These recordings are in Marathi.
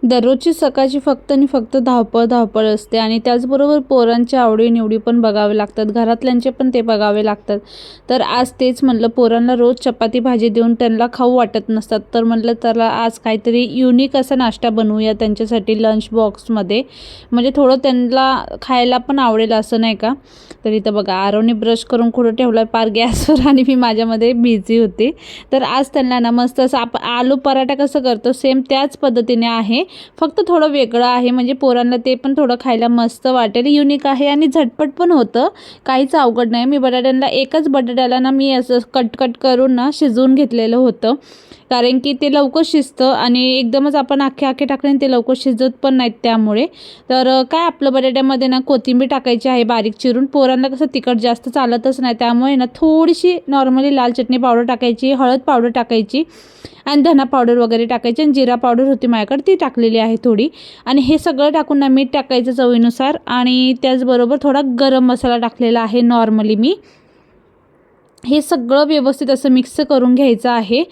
दररोजची सकाळची फक्त आणि फक्त धावपळ असते आणि त्याचबरोबर पोरांच्या आवडीनिवडी पण बघावे लागतात, घरातल्यांचे पण ते बघावे लागतात. तर आज तेच म्हणलं, पोरांना रोज चपाती भाजी देऊन त्यांना खाऊ वाटत नसतात, तर म्हणलं त्याला आज काहीतरी युनिक असा नाश्ता बनवूया त्यांच्यासाठी लंच बॉक्समध्ये, म्हणजे थोडं त्यांना खायला पण आवडेल असं, नाही का. तर इथं बघा आरवने ब्रश करून कुठं ठेवला पार गॅसवर आणि मी माझ्यामध्ये बिझी होते. तर आज त्यांना ना मस्त असं आपण आलू पराठा कसं करतो सेम त्याच पद्धतीने आहे, फक्त थोडं वेगळं आहे, म्हणजे पोरांना ते पण थोडं खायला मस्त वाटेल, युनिक आहे आणि झटपट पण होतं, काहीच अवघड नाही. मी बटाट्यांना एकाच बटाट्याला ना मी असं कट करून ना शिजवून घेतलेलं होतं, कारण की ते लवकर शिजतं आणि एकदमच आपण अख्खे टाकले ते लवकर शिजत पण नाहीत त्यामुळे. तर काय आपलं बटाट्यामध्ये ना कोथिंबीर टाकायची आहे बारीक चिरून, पोरांना कसं तिखट जास्त चालतच नाही, त्यामुळे ना थोडीशी नॉर्मली लाल चटणी पावडर टाकायची, हळद पावडर टाकायची आणि धना पावडर वगैरे टाकायची आणि जिरा पावडर होती माझ्याकडे ती टाकलेली आहे थोडी. आणि हे सगळं टाकून ना मीठ टाकायचं चवीनुसार आणि त्याचबरोबर थोडा गरम मसाला टाकलेला आहे नॉर्मली मी. हे सगळं व्यवस्थित असं मिक्स करून घ्यायचं आहे.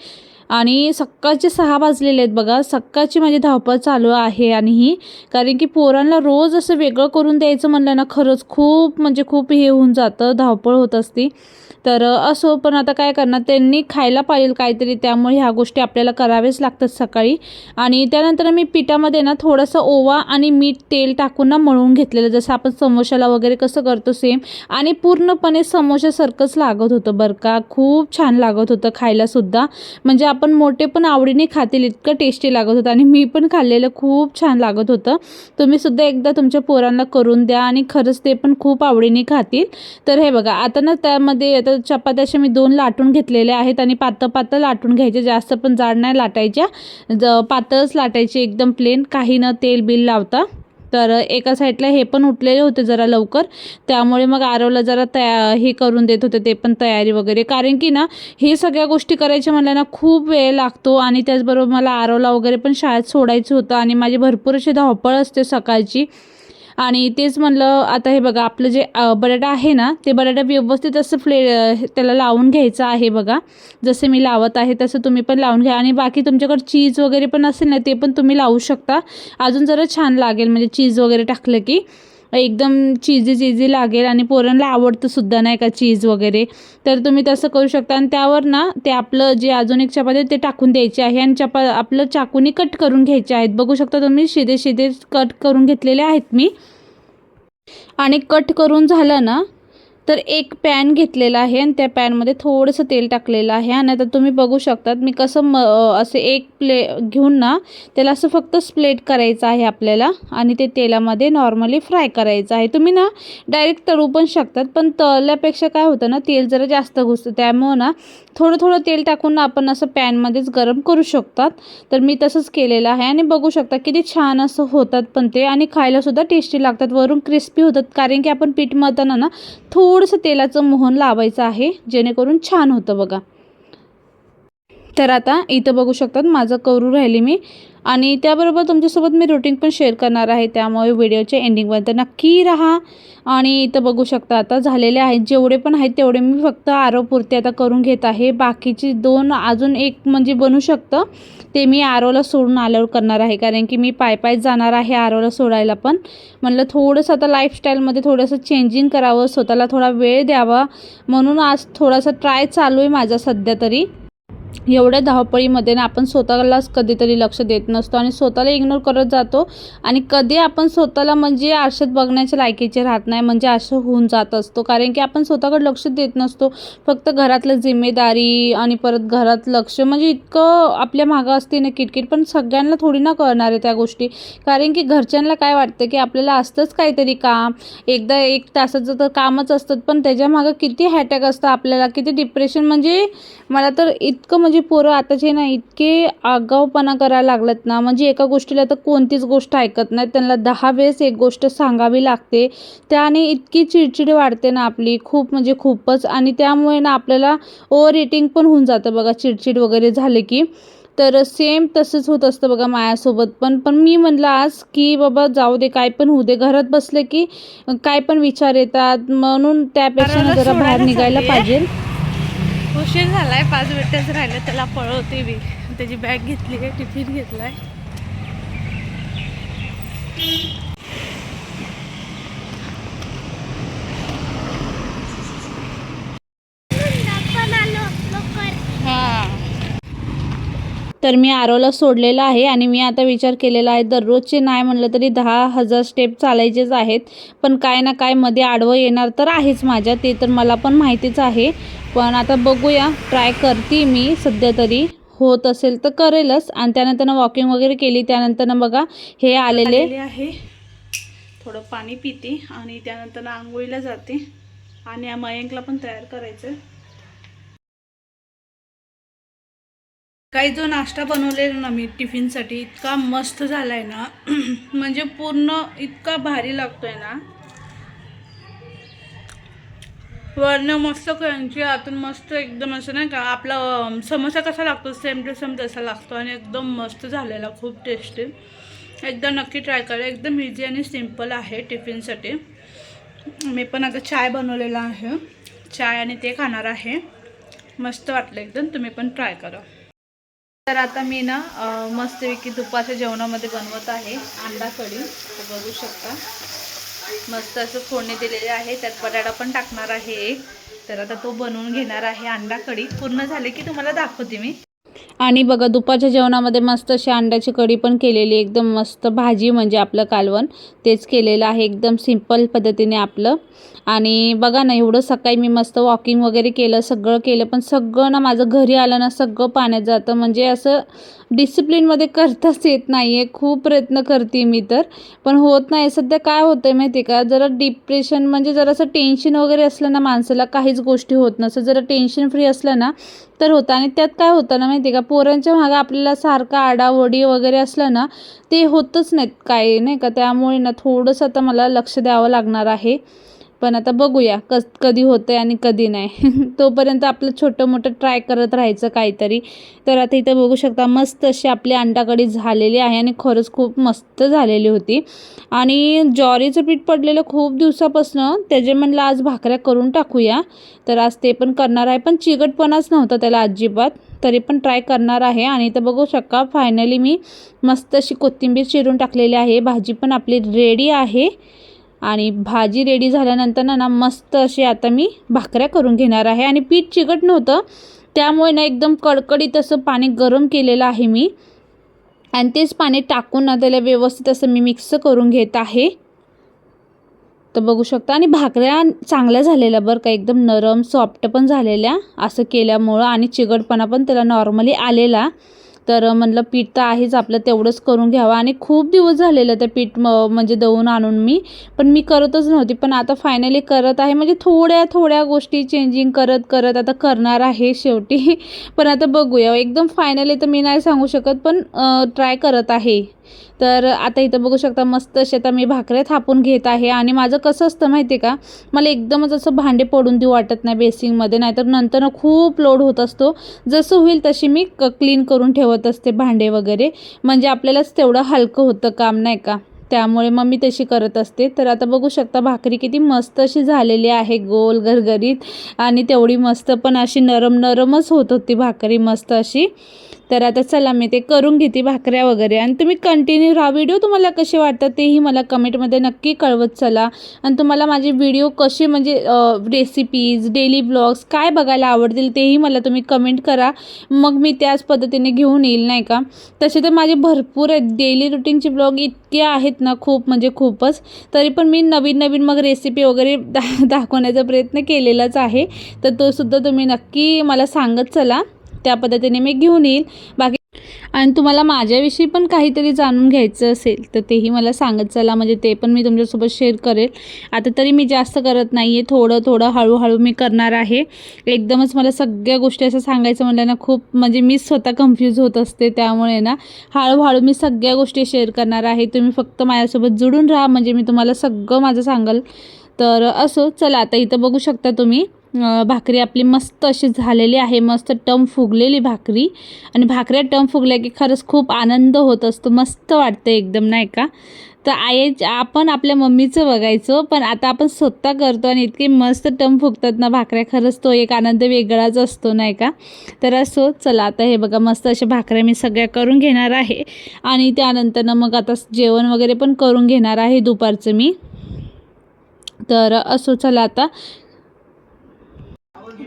आणि सकाळचे 6 वाजलेले आहेत बघा, सकाळची माझी धावपळ चालू आहे. आणि ही कारण की पोरांना रोज असं वेगळं करून द्यायचं म्हणलं ना, खरंच खूप म्हणजे खूप हे होऊन जातं, धावपळ होत असते. तर असो, पण आता काय करणार, त्यांनी खायला पाहिजे काहीतरी, त्यामुळे ह्या गोष्टी आपल्याला कराव्याच लागतात सकाळी. आणि त्यानंतर मी पिठामध्ये ना थोडंसं ओवा आणि मीठ तेल टाकून ना मळून घेतलेलं, जसं आपण समोशाला वगैरे कसं करतो सेम, आणि पूर्णपणे समोशासारखंच लागत होतं बरं का, खूप छान लागत होतं खायलासुद्धा, म्हणजे आपण मोठे पण आवडीने खातील इतकं टेस्टी लागत होतं आणि मी पण खाल्लेलं खूप छान लागत होतं. तुम्हीसुद्धा एकदा तुमच्या पोरांना करून द्या आणि खरंच ते पण खूप आवडीने खातील. तर हे बघा आता ना त्यामध्ये आता चपात्या अशा मी 2 लाटून घेतलेल्या आहेत आणि पातळ लाटून घ्यायचे, जास्त पण जाड नाही लाटायच्या, पातळच लाटायची एकदम प्लेन, काही न तेल बिल लावता. तर एका साईडला हे पण उठलेले होते जरा लवकर, त्यामुळे मग आरवला जरा हे करून देत होते ते पण तयारी वगैरे, कारण की ना हे सगळ्या गोष्टी करायच्या म्हणलं ना खूप वेळ लागतो आणि त्याचबरोबर मला आरवला वगैरे पण शाळेत सोडायचं होतं आणि माझी भरपूर अशी धावपळ असते सकाळची. आणि तेच म्हणलं, आता हे बघा आपलं जे बटाटा आहे ना, ते बटाटा व्यवस्थित असं त्याला लावून घ्यायचं आहे बघा, जसे मी लावत आहे तसं तुम्ही पण लावून घ्या. आणि बाकी तुमच्याकडे चीज वगैरे पण असेल ना, ते पण तुम्ही लावू शकता, अजून जरा छान लागेल, म्हणजे चीज वगैरे टाकलं की एकदम चीजी लागेल आणि पोरांना आवडतं सुद्धा, नाही का, चीज वगैरे. तर तुम्ही तसं करू शकता आणि त्यावर ना ते आपलं जे अजून एक चपाती ते टाकून द्यायचे आहे आणि आपलं चाकूनी कट करून घ्यायचे आहेत, बघू शकता तुम्ही, शिदे कट करून घेतलेले आहेत मी. आणि कट करून झालं ना, तर एक पॅन घेतलेला आहे आणि त्या पॅनमध्ये थोडंसं तेल टाकलेलं आहे. आणि आता तुम्ही बघू शकतात मी कसं असं एक घेऊन ना त्याला असं फक्त स्प्लेट करायचं आहे आपल्याला आणि ते तेलामध्ये नॉर्मली फ्राय करायचं आहे. तुम्ही ना डायरेक्ट तळू पण शकतात, पण तळल्यापेक्षा काय होतं ना, तेल जरा जास्त घुसतं, त्यामुळं ना थोडं तेल टाकून आपण असं पॅनमध्येच गरम करू शकतात. तर मी तसंच केलेलं आहे आणि बघू शकता किती छान असं होतात पण ते, आणि खायलासुद्धा टेस्टी लागतात, वरून क्रिस्पी होतात, कारण की आपण पीठ मळताना ना थोडंसं तेलाचं मोहन लावायचं आहे, जेणेकरून छान होतं बघा. तर आता इथं बघू शकतात माझं करू राहिली मी, आणि त्याबरोबर तुमच्यासोबत मी रुटीन पण शेअर करणार आहे, त्यामुळे व्हिडिओच्या एंडिंगपर्यंत नक्की राहा. आणि इथं बघू शकता आता झालेले आहेत, जेवढे पण आहेत तेवढे मी फक्त आरवपुरते आता करून घेत आहे, बाकीची 2 अजून एक म्हणजे बनू शकतं, ते मी आरवला सोडून आल्यावर करणार आहे, कारण की मी पायी जाणार आहे आरवला सोडायला. पण म्हणलं थोडंसं आता लाईफस्टाईलमध्ये थोडंसं चेंजिंग करावं, स्वतःला थोडा वेळ द्यावा, म्हणून आज थोडासा ट्राय चालू आहे माझा सध्या तरी. एवढ्या धावपळीमध्ये ना आपण स्वतःलाच कधीतरी लक्ष देत नसतो आणि स्वतःला इग्नोर करत जातो, आणि कधी आपण स्वतःला म्हणजे आरशात बघण्याच्या लायकीचे राहत नाही, म्हणजे असं होऊन जात असतो, कारण की आपण स्वतःकडे लक्ष देत नसतो, फक्त घरातलं जिम्मेदारी आणि परत घरात लक्ष, म्हणजे इतकं आपल्या मागं असते ना किटकिट, पण सगळ्यांना थोडी ना कळणार आहे त्या गोष्टी, कारण की घरच्यांना काय वाटतं की आपल्याला असतंच काहीतरी काम, एकदा 1 तासाचं तर कामच असतं, पण त्याच्या मागं किती हॅटॅक असतं आपल्याला, किती डिप्रेशन, म्हणजे मला तर इतकं म्हणजे पोरं आताचे ना इतके आगाऊपणा करायला लागलेत ना, म्हणजे एका गोष्टीला तर कोणतीच गोष्ट ऐकत नाहीत, त्यांना 10 वेळेस एक गोष्ट सांगावी लागते, त्याने इतकी चिडचिड वाढते ना आपली खूप म्हणजे खूपच, आणि त्यामुळे ना आपल्याला ओव्हर इटिंग पण होऊन जातं बघा, चिडचिड वगैरे झाले की. तर सेम तसंच होत असतं बघा माझ्यासोबत पण मी म्हणलं आज की बाबा जाऊ दे, काय पण होऊ दे, घरात बसले की काय पण विचार येतात, म्हणून त्यापेक्षा ना जरा बाहेर निघायला पाहिजे. उशीर झालाय, 5 मिनिटच राहिले, त्याला पळवते मी, त्याची बॅग घेतली आहे, टिफिन घेतलाय. तर मी आरोला सोडलेलं आहे आणि मी आता विचार केलेला आहे दररोजचे नाही म्हणलं तरी 10,000 स्टेप चालायचेच आहेत. पण काय ना काय मध्ये आडवं येणार तर आहेच माझ्या, ते तर मला पण माहितीच आहे. पण आता बघूया, ट्राय करते मी सध्या तरी. होत असेल तर करेलच. आणि त्यानंतर वॉकिंग वगैरे केली. त्यानंतर बघा हे आलेले आहे, थोडं पाणी पिते आणि त्यानंतर आंघोळीला जाते. आणि मयंकला पण तयार करायचं. काही जो नाश्ता बनवलेला ना मी टिफिनसाठी, इतका मस्त झालाय ना म्हणजे पूर्ण इतका भारी लागतोय ना. वरनं मस्त क्रंची, आतून मस्त एकदम असं नाही का आपला समोसा कसा लागतो सेम टू सेम तसा लागतो. आणि एकदम मस्त झालेला, खूप टेस्टी. एकदा नक्की ट्राय करा. एकदम इझी आणि सिम्पल आहे टिफिनसाठी. मी पण आता चाय बनवलेला आहे, चाय आणि ते खाणार आहे. मस्त वाटलं एकदम, तुम्ही पण ट्राय करा. तर आता मी ना मस्तपैकी दुपारच्या जेवणामध्ये बनवत आहे अंडा कढी. बघू शकता मस्त असं फोडणी दिलेले आहे. त्यात बटाटा पण टाकणार आहे एक. तर आता तो बनवून घेणार आहे अंडा कढी. पूर्ण झाले की तुम्हाला दाखवते मी. आणि बघा दुपारच्या जेवणामध्ये मस्त अशी अंड्याची कढी पण केलेली, एकदम मस्त. भाजी म्हणजे आपलं कालवण तेच केलेलं आहे, एकदम सिंपल पद्धतीने आपलं. आणि बघा ना, एवढं सकाळी मी मस्त वॉकिंग वगैरे केलं, सगळं केलं. पण सगळं ना माझं घरी आलं ना सगळं पाण्यात जातं. म्हणजे असं डिसिप्लिनमध्ये करताच येत नाही आहे. खूप प्रयत्न करते मी तर, पण होत नाही. सध्या काय होतं आहे माहिती आहे का, जरा डिप्रेशन म्हणजे जरासं टेन्शन वगैरे असलं ना माणसाला, काहीच गोष्टी होत नसतं. जरा टेन्शन फ्री असलं ना तर होतं. आणि त्यात काय होतं ना माहिती आहे का, पोरांच्या मागं आपल्याला सारखं आडाओडी वगैरे असलं ना ते होतच नाहीत काय नाही का. त्यामुळे ना थोडंसं आता मला लक्ष द्यावं लागणार आहे. पण आता बघूया कधी होतं आणि कधी नाही. तोपर्यंत आपलं छोटं मोठं ट्राय करत राहायचं काहीतरी. तर आता इथं बघू शकता मस्त अशी आपली अंडा कढी झालेली आहे आणि खरंच खूप मस्त झालेली होती. आणि ज्वारीचं पीठ पडलेलं खूप दिवसापासून, त्याचे म्हणलं आज भाकऱ्या करून टाकूया. तर आज ते पण करणार आहे. पण चिकटपणाच नव्हता त्याला अजिबात, तरी पण ट्राय करणार आहे. आणि इथं बघू शकता फायनली मी मस्त अशी कोथिंबीर चिरून टाकलेली आहे. भाजी पण आपली रेडी आहे. आणि भाजी रेडी झाल्यानंतर ना मस्त अशी आता मी भाकऱ्या करून घेणार आहे. आणि पीठ चिकट नव्हतं त्यामुळे ना एकदम कडकडीत असं पाणी गरम केलेलं आहे मी. आणि तेच पाणी टाकून ना त्याला व्यवस्थित असं मी मिक्स करून घेत आहे. तर बघू शकता. आणि भाकऱ्या चांगल्या झालेल्या बरं का, एकदम नरम सॉफ्ट पण झालेल्या असं केल्यामुळं. आणि चिकटपणा पण त्याला नॉर्मली आलेला. तर म्हणलं पीठ तर आहेच आपलं, तेवढंच करून घ्यावं. आणि खूप दिवस झालेलं ते पीठ म्हणजे दळून आणून पण मी करतच नव्हती. पण आता फायनली करत आहे. म्हणजे थोड्या थोड्या गोष्टी चेंजिंग करत करत आता करणार आहे शेवटी. पण आता बघूया, एकदम फायनली तर मी नाही सांगू शकत, पण ट्राय करत आहे. तर आता इथं बघू शकता मस्त असे आता मी भाकऱ्या थापून घेत आहे. आणि माझं कसं असतं माहिती आहे का, मला एकदमच असं भांडे पडून देऊ वाटत नाही बेसिंगमध्ये, नाहीतर नंतर खूप लोड होत असतो. जसं होईल तशी मी क्लीन करून ठेवत असते भांडे वगैरे, म्हणजे आपल्यालाच तेवढं हलकं होतं काम नाही का. त्यामुळे मग मी तशी करत असते. तर आता बघू शकता भाकरी किती मस्त अशी झालेली आहे, गोल गरगरीत. आणि तेवढी मस्त पण अशी नरम नरमच होत होती भाकरी मस्त अशी. तर आता चला मी ते करून घेते भाकऱ्या वगैरे. आणि तुम्ही कंटिन्यू राहा. व्हिडिओ तुम्हाला कसे वाटतात तेही मला कमेंटमध्ये नक्की कळवत चला. आणि तुम्हाला माझे व्हिडिओ कसे म्हणजे रेसिपीज, डेली ब्लॉग्स काय बघायला आवडतील तेही मला तुम्ही कमेंट करा. मग मी त्याच पद्धतीने घेऊन येईल नाही का. तसे तर माझे भरपूर आहेत डेली रुटीनचे ब्लॉग, इतके आहेत ना खूप म्हणजे खूपच. तरी पण मी नवीन नवीन मग रेसिपी वगैरे दाखवण्याचा प्रयत्न केलेलाच आहे. तर तो सुद्धा तुम्ही नक्की मला सांगत चला, त्या पद्धतीने मी घेऊन येईल. बाकी आणि तुम्हाला माझ्याविषयी पण काहीतरी जाणून घ्यायचं असेल तर तेही मला सांगत चला, म्हणजे ते पण मी तुमच्यासोबत शेअर करेल. आता तरी मी जास्त करत नाही आहे, थोडं थोडं हळूहळू मी करणार आहे. एकदमच मला सगळ्या गोष्टी असं सांगायचं म्हटलं ना खूप म्हणजे मी स्वतः कन्फ्यूज होत असते. त्यामुळे ना हळूहळू मी सगळ्या गोष्टी शेअर करणार आहे. तुम्ही फक्त माझ्यासोबत जुळून राहा, म्हणजे मी तुम्हाला सगळं माझं सांगाल. तर असो चला, आता इथं बघू शकता तुम्ही भाकरी आपली मस्त अशी झालेली आहे, मस्त टम फुगलेली भाकरी. आणि भाकऱ्या टम फुगल्या की खरंच खूप आनंद होत असतो, मस्त वाटतं एकदम, नाही का. तर आपण आपल्या मम्मीचं बघायचो, पण आता आपण स्वतः करतो आणि इतके मस्त टम फुगतात ना भाकऱ्या, खरंच तो एक आनंद वेगळाच असतो, नाही का. तर असो, चला आता हे बघा मस्त अशा भाकऱ्या मी सगळ्या करून घेणार आहे आणि त्यानंतर मग आता जेवण वगैरे पण करून घेणार आहे दुपारचं मी. तर असो, चला आता.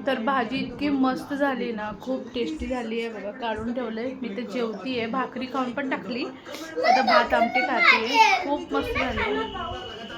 तर भाजी इतकी मस्त झाली ना, खूप टेस्टी झाली आहे बघा. काढून ठेवलंय मी, तर जेवती आहे, भाकरी खाऊन पण टाकली, आता भात आमटी खाते. खूप मस्त झाली.